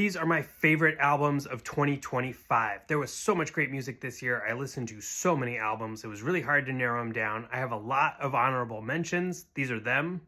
These are my favorite albums of 2025. There was so much great music this year. I listened to so many albums. It was really hard to narrow them down. I have a lot of honorable mentions. These are them.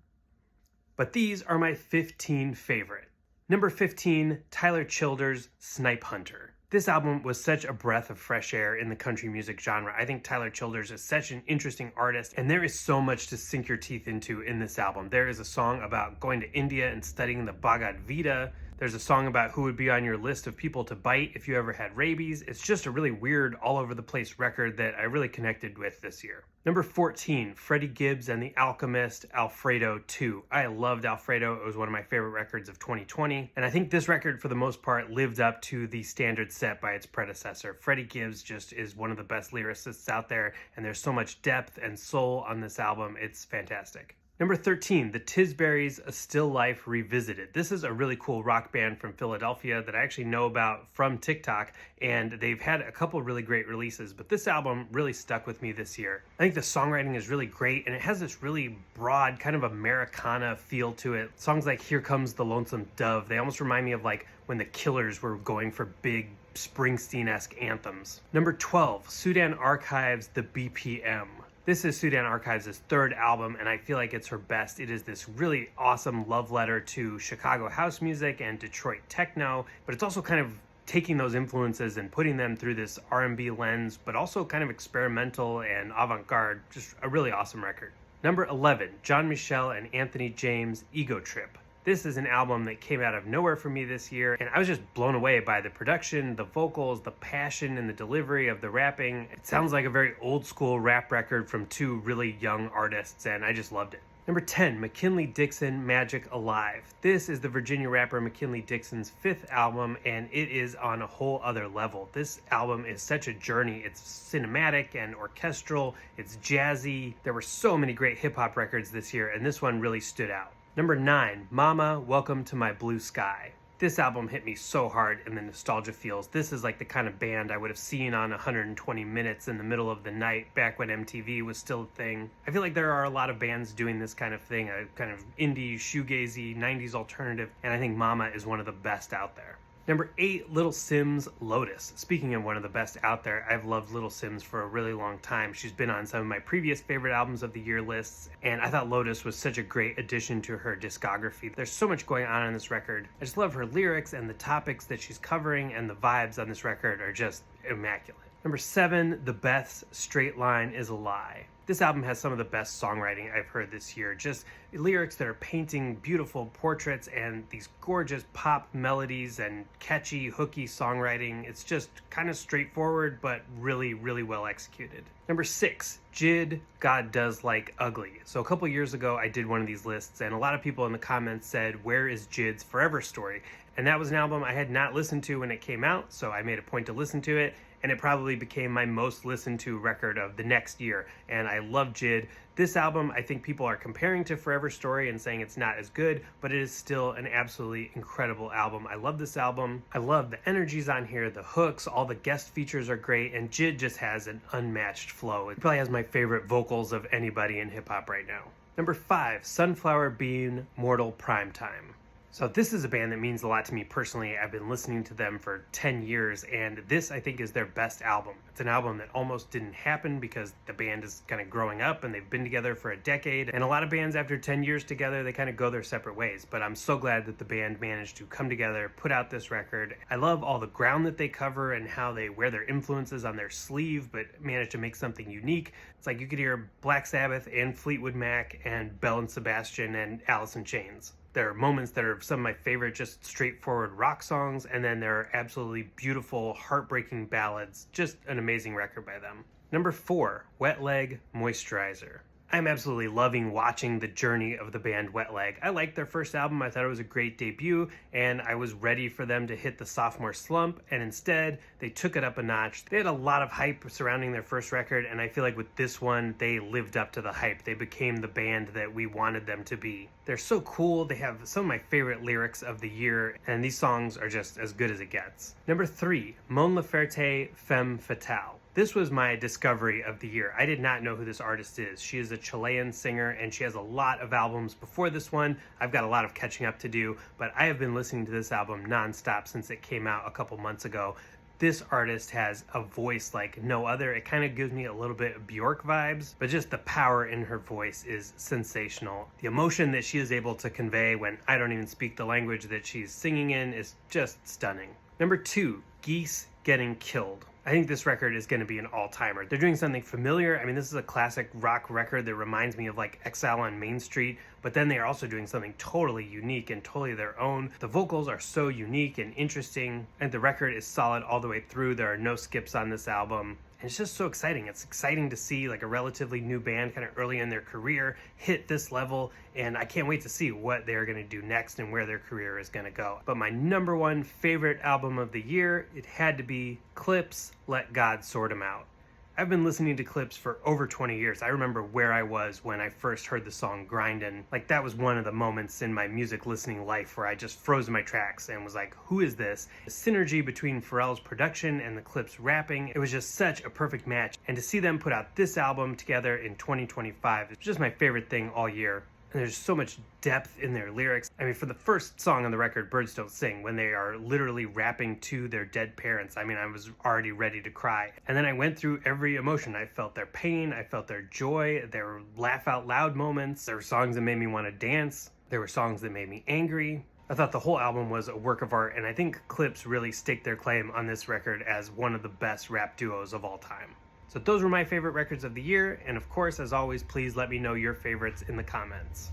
But these are my 15 favorite. Number 15, Tyler Childers' Snipe Hunter. This album was such a breath of fresh air in the country music genre. I think Tyler Childers is such an interesting artist, and there is so much to sink your teeth into in this album. There is a song about going to India and studying the Bhagavad Gita. There's a song about who would be on your list of people to bite if you ever had rabies. It's just a really weird, all over the place record that I really connected with this year. Number 14, Freddie Gibbs and the Alchemist, Alfredo 2. I loved Alfredo. It was one of my favorite records of 2020. And I think this record, for the most part, lived up to the standard set by its predecessor. Freddie Gibbs just is one of the best lyricists out there, and there's so much depth and soul on this album. It's fantastic. Number 13, the Tisberries, A Still Life Revisited. This is a really cool rock band from Philadelphia that I actually know about from TikTok, and they've had a couple really great releases, but this album really stuck with me this year. I think the songwriting is really great, and it has this really broad, kind of Americana feel to it. Songs like Here Comes the Lonesome Dove, they almost remind me of like when the Killers were going for big Springsteen-esque anthems. Number 12, Sudan Archives, The BPM. This is Sudan Archives' third album, and I feel like it's her best. It is this really awesome love letter to Chicago house music and Detroit techno, but it's also kind of taking those influences and putting them through this R&B lens, but also kind of experimental and avant-garde. Just a really awesome record. Number 11, John Michelle and Anthony James, Ego Trip. This is an album that came out of nowhere for me this year, and I was just blown away by the production, the vocals, the passion, and the delivery of the rapping. It sounds like a very old school rap record from two really young artists, and I just loved it. Number 10, McKinley Dixon, Magic Alive. This is the Virginia rapper McKinley Dixon's fifth album, and it is on a whole other level. This album is such a journey. It's cinematic and orchestral, it's jazzy. There were so many great hip-hop records this year, and this one really stood out. Number 9, Mama, Welcome to My Blue Sky. This album hit me so hard in the nostalgia feels. This is like the kind of band I would have seen on 120 Minutes in the middle of the night back when MTV was still a thing. I feel like there are a lot of bands doing this kind of thing, a kind of indie, shoegazy, 90s alternative, and I think Mama is one of the best out there. Number 8, Little Simz, Lotus. Speaking of one of the best out there, I've loved Little Simz for a really long time. She's been on some of my previous favorite albums of the year lists, and I thought Lotus was such a great addition to her discography. There's so much going on this record. I just love her lyrics, and the topics that she's covering and the vibes on this record are just immaculate. Number 7, The Beth's, Straight Line Is a Lie. This album has some of the best songwriting I've heard this year. Just lyrics that are painting beautiful portraits and these gorgeous pop melodies and catchy, hooky songwriting. It's just kind of straightforward, but really, really well executed. Number 6, JID, God Does Like Ugly. So a couple years ago, I did one of these lists, and a lot of people in the comments said, where is JID's Forever Story? And that was an album I had not listened to when it came out, so I made a point to listen to it, and it probably became my most listened to record of the next year, and I love JID. This album, I think people are comparing to Forever Story and saying it's not as good, but it is still an absolutely incredible album. I love this album. I love the energies on here, the hooks, all the guest features are great, and JID just has an unmatched flow. It probably has my favorite vocals of anybody in hip-hop right now. Number 5, Sunflower Bean, Mortal Primetime. So this is a band that means a lot to me personally. I've been listening to them for 10 years, and this, I think, is their best album. It's an album that almost didn't happen because the band is kind of growing up, and they've been together for a decade. And a lot of bands, after 10 years together, they kind of go their separate ways. But I'm so glad that the band managed to come together, put out this record. I love all the ground that they cover and how they wear their influences on their sleeve, but manage to make something unique. It's like you could hear Black Sabbath and Fleetwood Mac and Belle and Sebastian and Alice in Chains. There are moments that are some of my favorite, just straightforward rock songs, and then there are absolutely beautiful, heartbreaking ballads. Just an amazing record by them. Number 4, Wet Leg, Moisturizer. I'm absolutely loving watching the journey of the band Wet Leg. I liked their first album. I thought it was a great debut, and I was ready for them to hit the sophomore slump, and instead, they took it up a notch. They had a lot of hype surrounding their first record, and I feel like with this one, they lived up to the hype. They became the band that we wanted them to be. They're so cool. They have some of my favorite lyrics of the year, and these songs are just as good as it gets. Number 3, Mon Laferte, Femme Fatale. This was my discovery of the year. I did not know who this artist is. She is a Chilean singer and she has a lot of albums before this one. I've got a lot of catching up to do, but I have been listening to this album nonstop since it came out a couple months ago. This artist has a voice like no other. It kind of gives me a little bit of Bjork vibes, but just the power in her voice is sensational. The emotion that she is able to convey when I don't even speak the language that she's singing in is just stunning. Number 2, Geese Getting Killed. I think this record is going to be an all-timer. They're doing something familiar. I mean, this is a classic rock record that reminds me of like Exile on Main Street, but then they are also doing something totally unique and totally their own. The vocals are so unique and interesting, and the record is solid all the way through. There are no skips on this album. And it's just so exciting. It's exciting to see like a relatively new band kind of early in their career hit this level, and I can't wait to see what they're going to do next and where their career is going to go. But my number one favorite album of the year, it had to be Clipse, Let God Sort 'Em Out. I've been listening to Clipse for over 20 years. I remember where I was when I first heard the song Grindin'. Like, that was one of the moments in my music listening life where I just froze in my tracks and was like, who is this? The synergy between Pharrell's production and the Clipse rapping, it was just such a perfect match. And to see them put out this album together in 2025 is just my favorite thing all year. And there's so much depth in their lyrics. I mean, for the first song on the record, Birds Don't Sing, when they are literally rapping to their dead parents, I mean, I was already ready to cry. And then I went through every emotion. I felt their pain, I felt their joy, their laugh out loud moments. There were songs that made me want to dance. There were songs that made me angry. I thought the whole album was a work of art, and I think Clipse really staked their claim on this record as one of the best rap duos of all time. So those were my favorite records of the year, and of course, as always, please let me know your favorites in the comments.